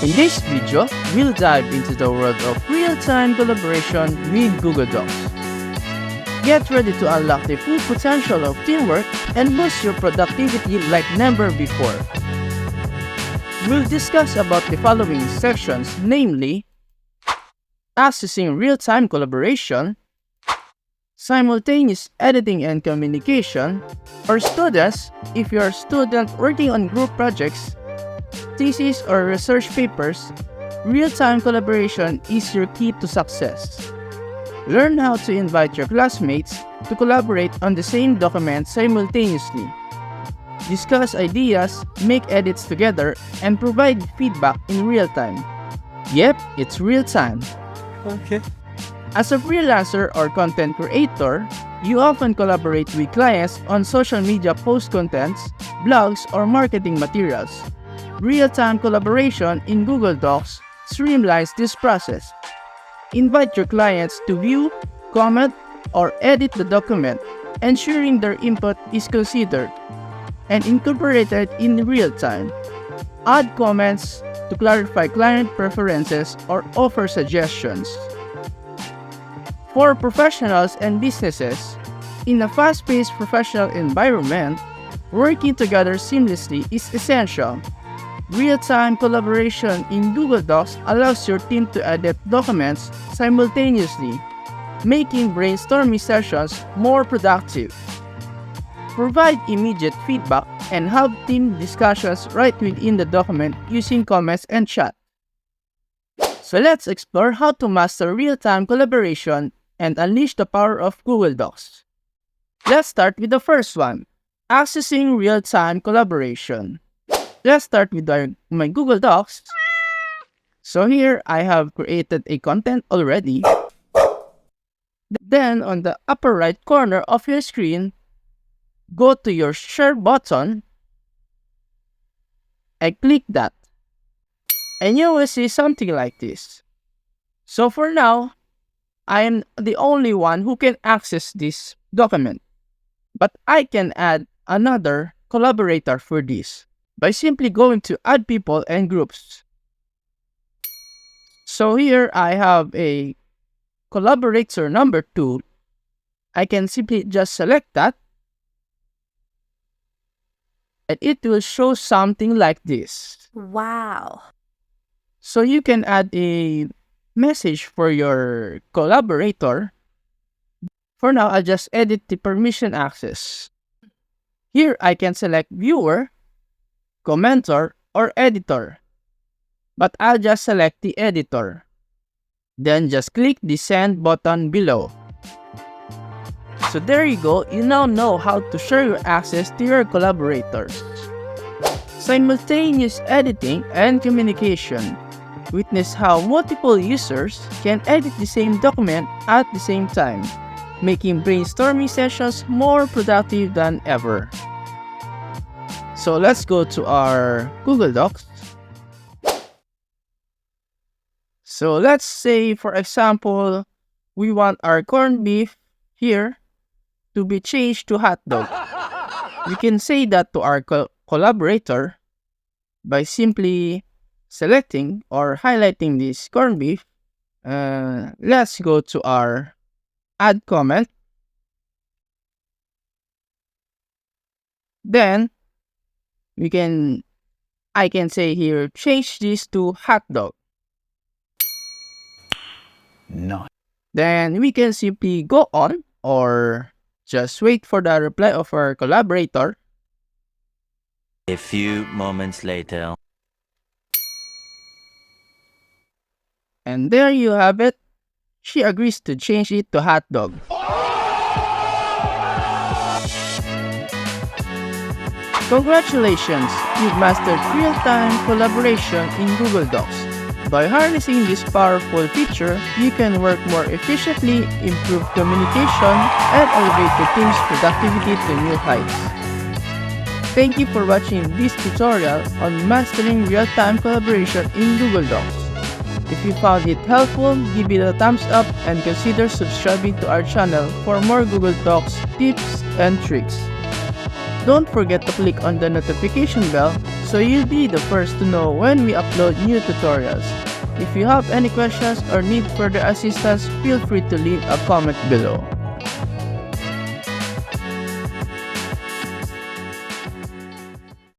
In this video, we'll dive into the world of real-time collaboration with Google Docs. Get ready to unlock the full potential of teamwork and boost your productivity like never before. We'll discuss about the following sections, namely accessing real-time collaboration, simultaneous editing and communication, for students, if you're a student working on group projects, thesis or research papers, real-time collaboration is your key to success. Learn how to invite your classmates to collaborate on the same document simultaneously. Discuss ideas, make edits together, and provide feedback in real time. Yep, it's real time. Okay. As a freelancer or content creator, you often collaborate with clients on social media post contents, blogs, or marketing materials. Real-time collaboration in Google Docs streamlines this process. Invite your clients to view, comment, or edit the document, ensuring their input is considered and incorporated in real time. Add comments to clarify client preferences or offer suggestions. For professionals and businesses, in a fast-paced professional environment, working together seamlessly is essential. Real-time collaboration in Google Docs allows your team to edit documents simultaneously, making brainstorming sessions more productive. Provide immediate feedback and have team discussions right within the document using comments and chat. So let's explore how to master real-time collaboration and unleash the power of Google Docs. Let's start with the first one, accessing real-time collaboration. Let's start with my Google Docs. So here I have created a content already. Then on the upper right corner of your screen, go to your share button and click that. And you will see something like this. So for now, I am the only one who can access this document. But I can add another collaborator for this by simply going to add people and groups. So here I have a collaborator number 2. I can simply just select that and it will show something like this. Wow. So you can add a message for your collaborator. For now, I'll just edit the permission access. Here I can select viewer, commenter, or editor. But I'll just select the editor. Then just click the send button below. So there you go, you now know how to share your access to your collaborators. Simultaneous editing and communication. Witness how multiple users can edit the same document at the same time, making brainstorming sessions more productive than ever. So let's go to our Google Docs. So let's say, for example, we want our corned beef here to be changed to hot dog. We can say that to our collaborator by simply selecting or highlighting this corned beef. Let's go to our add comment. Then I can say here, change this to hot dog. No. Then we can simply go on or just wait for the reply of our collaborator. A few moments later. And there you have it. She agrees to change it to hot dog. Congratulations! You've mastered real-time collaboration in Google Docs. By harnessing this powerful feature, you can work more efficiently, improve communication, and elevate your team's productivity to new heights. Thank you for watching this tutorial on mastering real-time collaboration in Google Docs. If you found it helpful, give it a thumbs up and consider subscribing to our channel for more Google Docs tips and tricks. Don't forget to click on the notification bell so you'll be the first to know when we upload new tutorials. If you have any questions or need further assistance, feel free to leave a comment below.